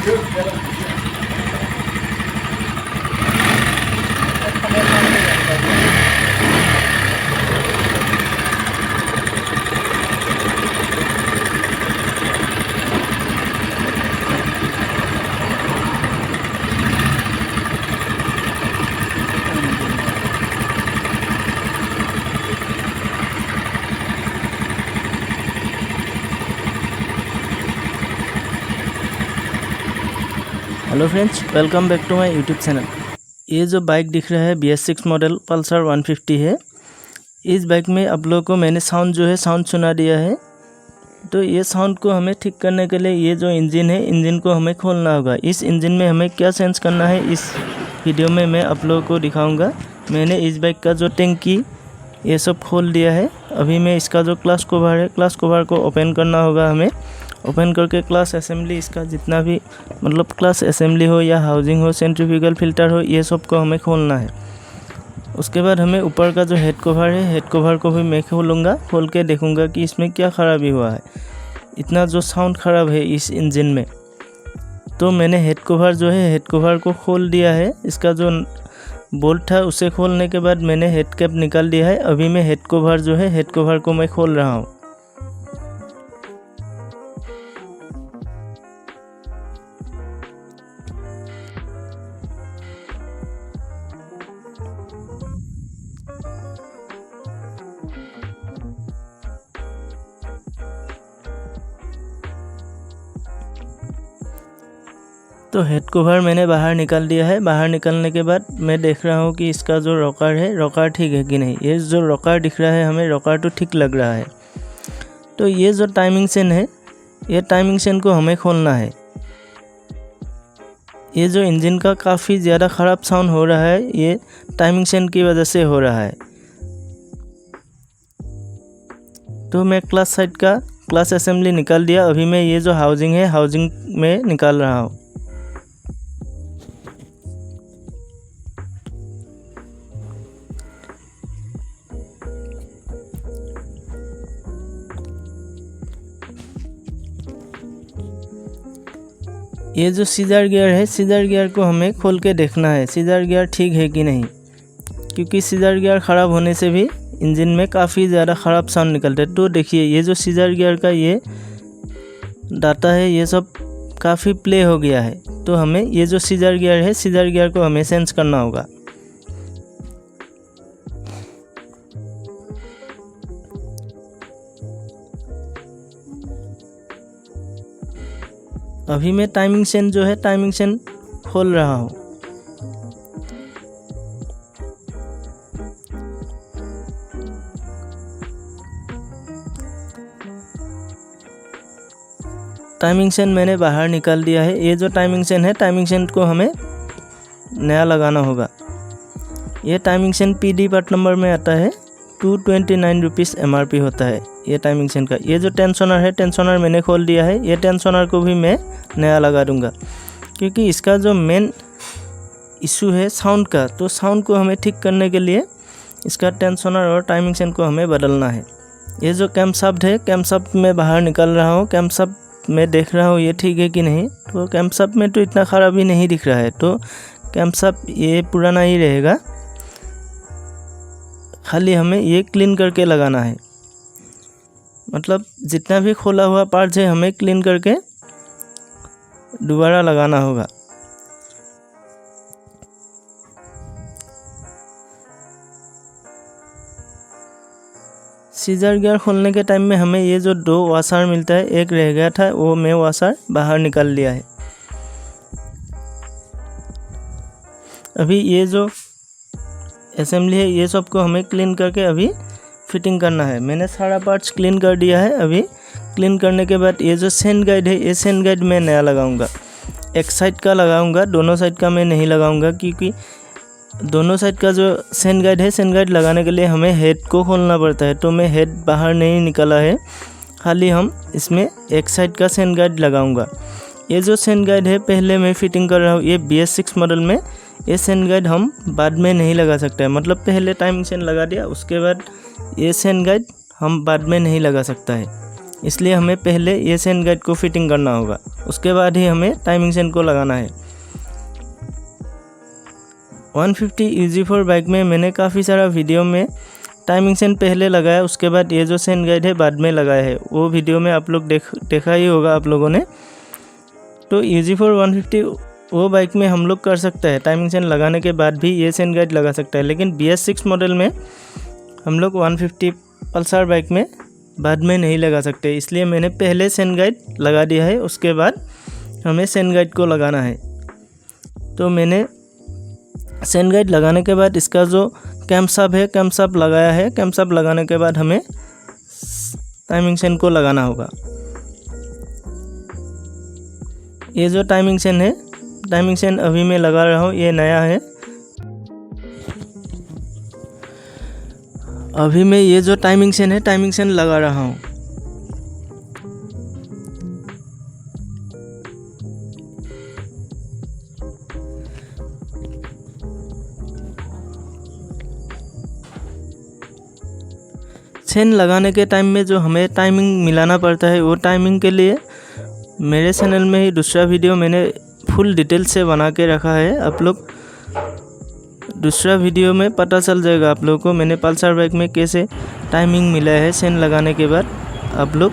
Hello friends, welcome back to my YouTube channel. ये जो bike दिख रहा है BS6 मॉडल पल्सर 150 है। इस बाइक में आप लोगों को मैंने साउंड सुना दिया है। तो ये साउंड को हमें ठीक करने के लिए ये जो इंजन है, इंजन को हमें खोलना होगा। इस इंजन में हमें क्या चेंज करना है इस वीडियो में मैं आप लोगों को दिखाऊंगा। मैंने इस बाइक का जो टैंकी ये सब खोल दिया है। अभी मैं इसका जो क्लास कवर है, क्लास कवर को ओपन करना होगा हमें। ओपन करके क्लास असेंबली, इसका जितना भी मतलब क्लास असेंबली हो या हाउसिंग हो, सेंट्रीफ्यूगल फिल्टर हो, ये सब को हमें खोलना है। उसके बाद हमें ऊपर का जो हेड कवर है, हेड कवर को भी मैं खोलूँगा। खोल के देखूँगा कि इसमें क्या ख़राबी हुआ है, इतना जो साउंड ख़राब है इस इंजन में। तो मैंने हेड कवर जो है, हेड कवर को खोल दिया है। इसका जो बोल्ट था उसे खोलने के बाद मैंने हेड कैप निकाल दिया है। अभी मैं हेड कवर जो है, हेड कवर को मैं खोल रहा हूँ। तो हेड कवर मैंने बाहर निकाल दिया है। बाहर निकालने के बाद मैं देख रहा हूँ कि इसका जो रॉकर है, रॉकर ठीक है कि नहीं। ये जो रॉकर दिख रहा है हमें, रॉकर तो ठीक लग रहा है। तो ये जो टाइमिंग चेन है, ये टाइमिंग चेन को हमें खोलना है। ये जो इंजन का काफ़ी ज़्यादा ख़राब साउंड हो रहा है, ये टाइमिंग चेन की वजह से हो रहा है। तो मैं क्लास असेंबली निकाल दिया। अभी मैं ये जो हाउसिंग है, हाउसिंग में निकाल रहा हूँ। ये जो सीजर गियर है, सीजर गियर को हमें खोल के देखना है सीजर गियर ठीक है कि नहीं, क्योंकि सीजर गियर ख़राब होने से भी इंजन में काफ़ी ज़्यादा ख़राब साउंड निकलता है। तो देखिए, ये जो सीजर गियर का ये डाटा है, ये सब काफ़ी प्ले हो गया है। तो हमें ये जो सीजर गियर है, सीजर गियर को हमें चेंज करना होगा। अभी मैं टाइमिंग चेन जो है, टाइमिंग चेन खोल रहा हूँ। टाइमिंग चेन मैंने बाहर निकाल दिया है। ये जो टाइमिंग चेन है, टाइमिंग चेन को हमें नया लगाना होगा। ये timing chain PD part number में आता है। 229 रुपीज़ MRP होता है ये टाइमिंग चेन का। ये जो टेंशनर है, टेंशनर मैंने खोल दिया है। ये टेंशनर को भी मैं नया लगा दूंगा, क्योंकि इसका जो मेन इशू है साउंड का। तो साउंड को हमें ठीक करने के लिए इसका टेंशनर और टाइमिंग चेन को हमें बदलना है। ये जो कैम्प शाफ्ट है, कैम्प शाफ्ट में बाहर निकाल रहा हूँ। कैम्प शाफ्ट में देख रहा हूँ ये ठीक है कि नहीं। तो कैम्प शाफ्ट में तो इतना ख़राबी नहीं दिख रहा है। तो कैम्प शाफ्ट ये पुराना ही रहेगा, खाली हमें ये क्लीन करके लगाना है। मतलब जितना भी खोला हुआ पार्ट्स है हमें क्लीन करके दोबारा लगाना होगा। सीजर गियर खोलने के टाइम में हमें ये जो 2 वाशर मिलता है, एक रह गया था, वो मैं वाशर बाहर निकाल लिया है। अभी ये जो असेंबली है, ये सब को हमें क्लीन करके अभी फिटिंग करना है। मैंने सारा पार्ट्स क्लीन कर दिया है। अभी क्लीन करने के बाद ये जो सेंड गाइड है, ये सेंड गाइड मैं नया लगाऊंगा। एक साइड का लगाऊंगा, दोनों साइड का मैं नहीं लगाऊंगा, क्योंकि दोनों साइड का जो सेंड गाइड है, सेंड गाइड लगाने के लिए हमें हेड को खोलना पड़ता है। तो मैं हेड बाहर नहीं निकाला है, खाली हम इसमें एक साइड का सेंड गाइड लगाऊंगा। ये जो सेंड गाइड है पहले मैं फिटिंग कर रहा हूँ। ये BS6 मॉडल में ये सेंड गाइड हम बाद में नहीं लगा सकते हैं। मतलब पहले टाइमिंग चेन लगा दिया, उसके बाद ये सेंड गाइड हम बाद में नहीं लगा सकता है। इसलिए हमें पहले ये सेन गाइड को फिटिंग करना होगा, उसके बाद ही हमें टाइमिंग सेन को लगाना है। 150 EZ4 बाइक में मैंने काफ़ी सारा वीडियो में टाइमिंग सेन पहले लगाया, उसके बाद ये जो सेन गाइड है बाद में लगाया है। वो वीडियो में आप लोग देखा ही होगा आप लोगों ने। तो EZ4 150 वो बाइक में हम लोग कर सकते हैं, टाइमिंग सेन लगाने के बाद भी ये सेन गाइड लगा सकता है। लेकिन BS6 मॉडल में हम लोग 150 पल्सर बाइक में बाद में नहीं लगा सकते, इसलिए मैंने पहले सेन गाइड लगा दिया है, उसके बाद हमें सेन गाइड को लगाना है। तो मैंने सेन गाइड लगाने के बाद इसका जो कैम्पशाफ्ट है, कैम्पशाफ्ट लगाया है। कैम्पशाफ्ट लगाने के बाद हमें टाइमिंग सेन को लगाना होगा। ये जो टाइमिंग सेन है, टाइमिंग सेन अभी मैं लगा रहा हूँ, ये नया है। अभी मैं ये जो टाइमिंग सेन है, टाइमिंग सेन लगा रहा हूँ। सेन लगाने के टाइम में जो हमें टाइमिंग मिलाना पड़ता है, वो टाइमिंग के लिए मेरे चैनल में ही दूसरा वीडियो मैंने फुल डिटेल से बना के रखा है। आप लोग दूसरा वीडियो में पता चल जाएगा आप लोगों को मैंने पल्सर बाइक में कैसे टाइमिंग मिला है सेन लगाने के बाद। आप लोग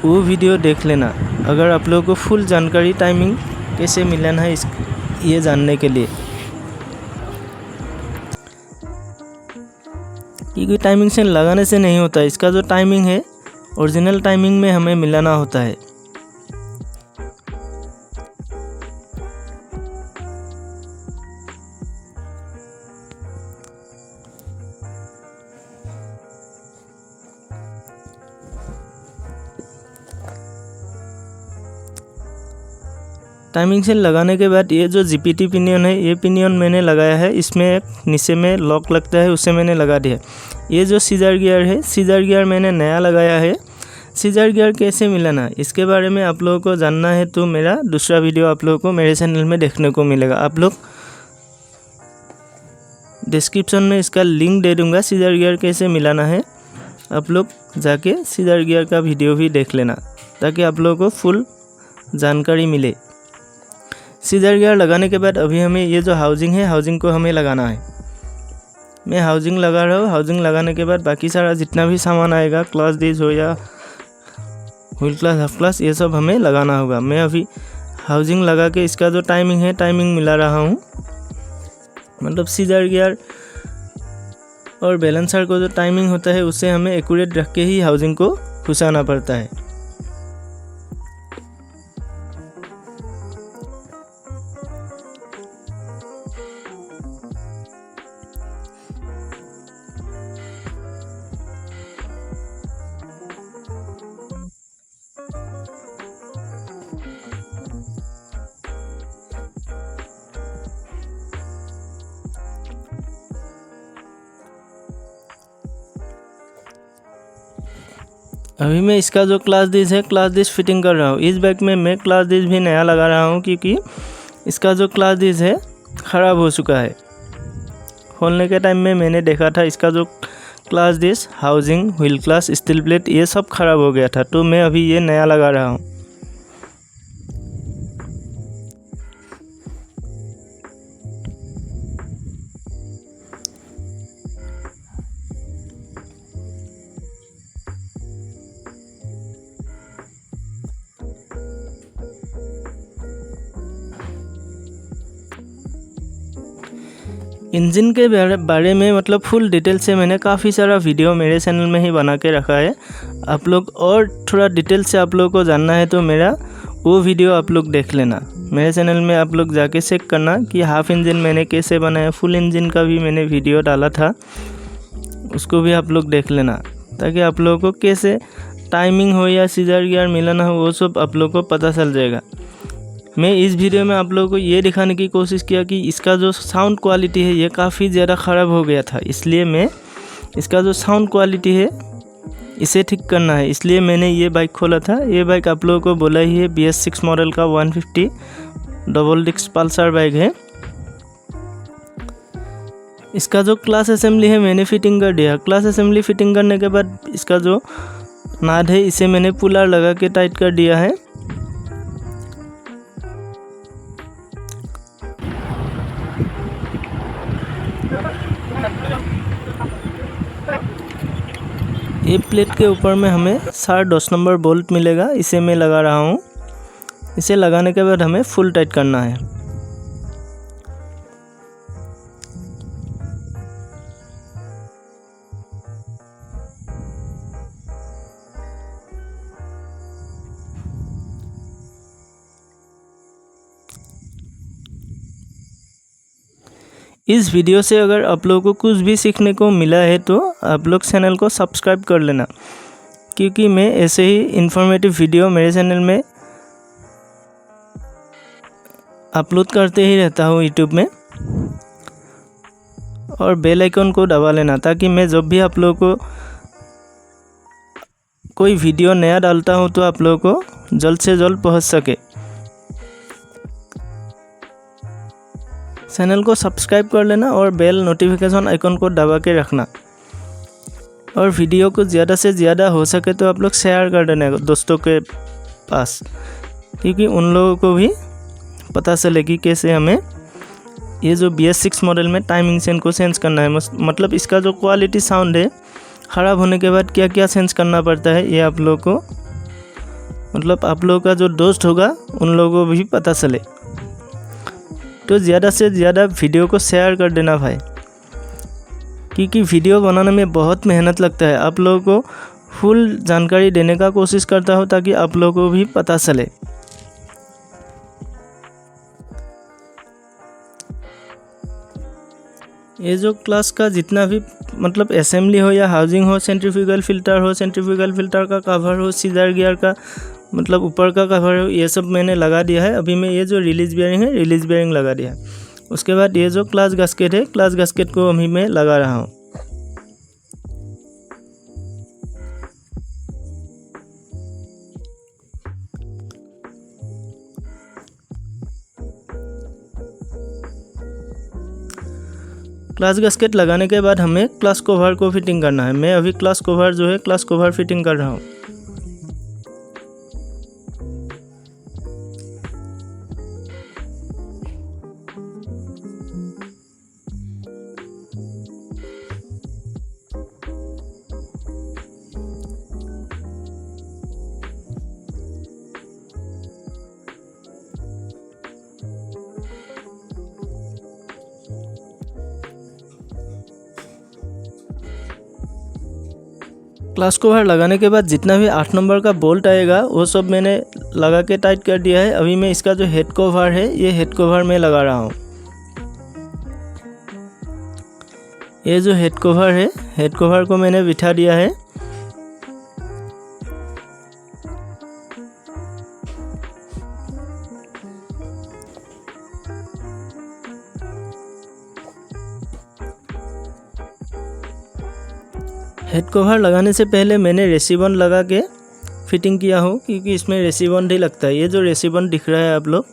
वो वीडियो देख लेना अगर आप लोगों को फुल जानकारी टाइमिंग कैसे मिलाना है ये जानने के लिए। क्योंकि टाइमिंग सेन लगाने से नहीं होता, इसका जो टाइमिंग है ओरिजिनल टाइमिंग में हमें मिलाना होता है। टाइमिंग सेन लगाने के बाद ये जो GPT पिनियन है, ये पिनियन मैंने लगाया है। इसमें एक नीचे में लॉक लगता है, उसे मैंने लगा दिया। ये जो सीजर गियर है, सीजर गियर मैंने नया लगाया है। सीजर गियर कैसे मिलाना इसके बारे में आप लोगों को जानना है तो मेरा दूसरा वीडियो आप लोगों को मेरे चैनल में देखने को मिलेगा। आप लोग डिस्क्रिप्शन में इसका लिंक दे दूँगा, सीजर गियर कैसे मिलाना है। आप लोग जाके सीजर गियर का वीडियो भी देख लेना ताकि आप लोगों को फुल जानकारी मिले। सीजर गियर लगाने के बाद अभी हमें ये जो हाउसिंग है, हाउसिंग को हमें लगाना है। मैं हाउसिंग लगा रहा हूँ। हाउसिंग लगाने के बाद बाकी सारा जितना भी सामान आएगा, क्लच डिस्क हो या व्हील क्लच, हाफ क्लच, ये सब हमें लगाना होगा। मैं अभी हाउसिंग लगा के इसका जो टाइमिंग है, टाइमिंग मिला रहा हूँ। मतलब सीजर गियर और बैलेंसर को जो टाइमिंग होता है उससे हमें एक्यूरेट रख के ही हाउसिंग को घुसाना पड़ता है। अभी मैं इसका जो क्लच डिस्क है, क्लच डिस्क फिटिंग कर रहा हूँ। इस बाइक में मैं क्लच डिस्क भी नया लगा रहा हूँ क्योंकि इसका जो क्लच डिस्क है ख़राब हो चुका है। खोलने के टाइम में मैंने देखा था इसका जो clutch disc, housing, wheel clutch, steel plate ये सब ख़राब हो गया था, तो मैं अभी ये नया लगा रहा हूँ। इंजन के बारे में मतलब फुल डिटेल से मैंने काफ़ी सारा वीडियो मेरे चैनल में ही बना के रखा है। आप लोग और थोड़ा डिटेल से आप लोगों को जानना है तो मेरा वो वीडियो आप लोग देख लेना। मेरे चैनल में आप लोग जाके चेक करना कि हाफ इंजन मैंने कैसे बनाया। फुल इंजन का भी मैंने वीडियो डाला था, उसको भी आप लोग देख लेना ताकि आप लोगों को कैसे टाइमिंग हो या सीजर गियर मिलाना हो वो सब आप लोगों को पता चल जाएगा। मैं इस वीडियो में आप लोगों को ये दिखाने की कोशिश किया कि इसका जो साउंड क्वालिटी है ये काफ़ी ज़्यादा ख़राब हो गया था, इसलिए मैं इसका जो साउंड क्वालिटी है इसे ठीक करना है, इसलिए मैंने ये बाइक खोला था। ये बाइक आप लोगों को बोला ही है BS6 मॉडल का 150 डबल डिस्क पल्सर बाइक है। इसका जो क्लच असेंबली है मैंने फिटिंग कर दिया। क्लच असेंबली फिटिंग करने के बाद इसका जो नाद है, इसे मैंने पुलर लगा के टाइट कर दिया है। ये प्लेट के ऊपर में हमें 10 नंबर बोल्ट मिलेगा, इसे मैं लगा रहा हूँ। इसे लगाने के बाद हमें फुल टाइट करना है। इस वीडियो से अगर आप लोगों को कुछ भी सीखने को मिला है तो आप लोग चैनल को सब्सक्राइब कर लेना, क्योंकि मैं ऐसे ही इन्फॉर्मेटिव वीडियो मेरे चैनल में अपलोड करते ही रहता हूँ यूट्यूब में। और बेल आइकन को दबा लेना, ताकि मैं जब भी आप लोगों को कोई वीडियो नया डालता हूँ तो आप लोगों को जल्द से जल्द पहुँच सके। चैनल को सब्सक्राइब कर लेना और बेल नोटिफिकेशन आइकन को दबा के रखना। और वीडियो को ज़्यादा से ज़्यादा हो सके तो आप लोग शेयर कर देना दोस्तों के पास, क्योंकि उन लोगों को भी पता चले कि कैसे हमें ये जो BS6 मॉडल में टाइमिंग सेंस को चेंज करना है। मतलब इसका जो क्वालिटी साउंड है, ख़राब होने के बाद क्या क्या चेंज करना पड़ता है, ये आप लोगों को, मतलब आप लोगों का जो दोस्त होगा उन लोगों को भी पता चले। तो ज़्यादा से ज़्यादा वीडियो को शेयर कर देना भाई, क्योंकि वीडियो बनाने में बहुत मेहनत लगता है। आप लोगों को फुल जानकारी देने का कोशिश करता हूँ ताकि आप लोगों को भी पता चले। ये जो क्लास का जितना भी मतलब असेंबली हो या हाउसिंग हो, सेंट्रीफ्यूगल फ़िल्टर हो, सेंट्रीफ्यूगल फ़िल्टर का कवर हो, सीजर गियर का मतलब ऊपर का कवर हो, ये सब मैंने लगा दिया है। अभी मैं ये जो रिलीज बेयरिंग है, रिलीज बेयरिंग लगा दिया है। उसके बाद ये जो क्लाच गास्केट है, क्लाच गास्केट को अभी मैं लगा रहा हूँ। क्लाच गास्केट लगाने के बाद हमें क्लाच कवर को फिटिंग करना है। मैं अभी क्लाच कवर जो है, क्लाच कवर फिटिंग कर रहा हूँ। क्लाच कवर लगाने के बाद जितना भी 8 नंबर का बोल्ट आएगा वो सब मैंने लगा के टाइट कर दिया है। अभी मैं इसका जो हेड कवर है, ये हेड कवर में लगा रहा हूँ। ये जो हेड कवर है, हेड कवर को मैंने बिठा दिया है। हेड कवर लगाने से पहले मैंने रेसिबन लगा के फिटिंग किया हो, क्योंकि इसमें रेसिबन ही लगता है। ये जो रेसिबन दिख रहा है आप लोग,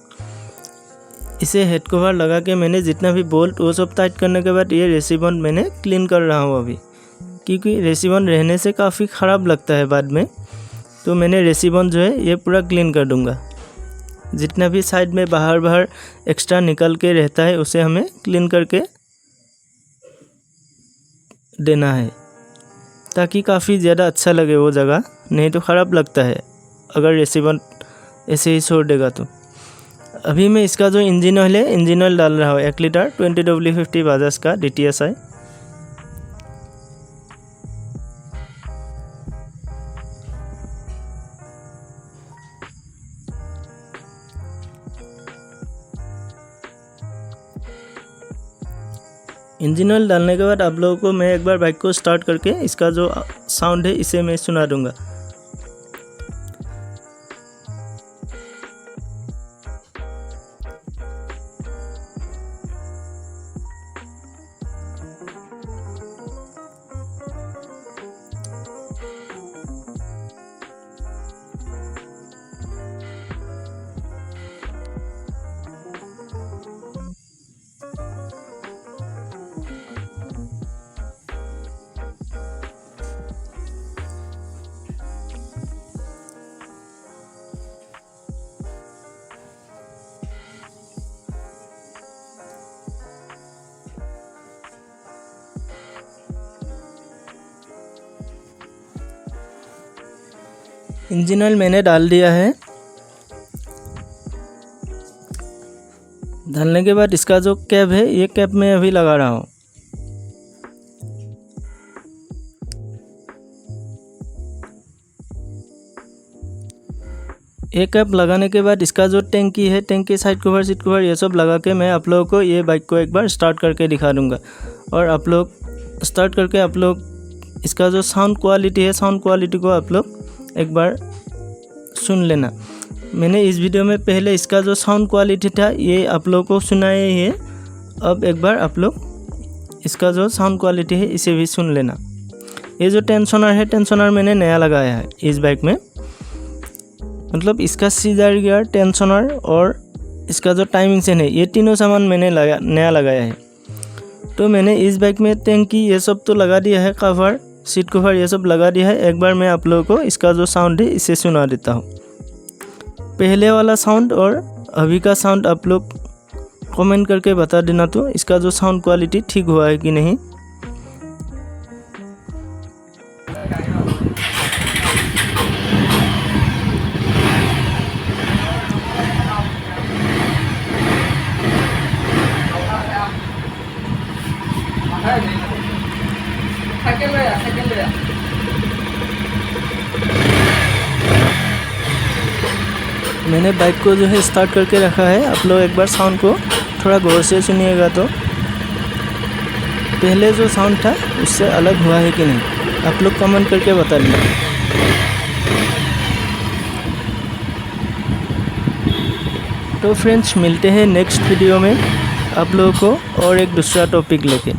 इसे हेड कवर लगा के मैंने जितना भी बोल्ट वो सब टाइट करने के बाद ये रेसिबन मैंने क्लीन कर रहा हूँ अभी, क्योंकि रेसिबन रहने से काफ़ी ख़राब लगता है बाद में। तो मैंने रेसिबन जो है ये पूरा क्लीन कर दूँगा। जितना भी साइड में बाहर एक्स्ट्रा निकल के रहता है उसे हमें क्लीन करके देना है, ताकि काफ़ी ज़्यादा अच्छा लगे वो जगह। नहीं तो ख़राब लगता है अगर रेसिबन ऐसे ही छोड़ देगा तो। अभी मैं इसका जो इंजन ऑयल है, इंजन ऑयल डाल रहा हूँ 1 लीटर 20W50 बजाज का DTSI। इंजन ऑयल डालने के बाद आप लोगों को मैं एक बार बाइक को स्टार्ट करके इसका जो साउंड है इसे मैं सुना दूंगा। इंजन ऑयल मैंने डाल दिया है। डालने के बाद इसका जो कैप है, ये कैप मैं अभी लगा रहा हूँ। ये कैप लगाने के बाद इसका जो टैंकी है, टैंकी साइड कवर, सीट कवर, ये सब लगा के मैं आप लोगों को ये बाइक को एक बार स्टार्ट करके दिखा दूंगा। और आप लोग स्टार्ट करके आप लोग इसका जो साउंड क्वालिटी है, साउंड क्वालिटी को आप लोग एक बार सुन लेना। मैंने इस वीडियो में पहले इसका जो साउंड क्वालिटी था ये आप लोगों को सुनाया ही है। अब एक बार आप लोग इसका जो साउंड क्वालिटी है इसे भी सुन लेना। ये जो टेंशनर है, टेंशनर मैंने नया लगाया है इस बाइक में। मतलब इसका सीजर गियर, टेंशनर और इसका जो टाइमिंग चेन है, ये तीनों सामान मैंने नया लगाया है। तो मैंने इस बाइक में टैंकी ये सब तो लगा दिया है, कवर, सीट कवर ये सब लगा दिया है। एक बार मैं आप लोगों को इसका जो साउंड है इसे सुना देता हूँ। पहले वाला साउंड और अभी का साउंड आप लोग कमेंट करके बता देना तो इसका जो साउंड क्वालिटी ठीक हुआ है कि नहीं। मैंने बाइक को जो है स्टार्ट करके रखा है। आप लोग एक बार साउंड को थोड़ा गौर से सुनिएगा तो पहले जो साउंड था उससे अलग हुआ है कि नहीं, आप लोग कमेंट करके बता देना। तो फ्रेंड्स, मिलते हैं नेक्स्ट वीडियो में आप लोगों को और एक दूसरा टॉपिक लेके।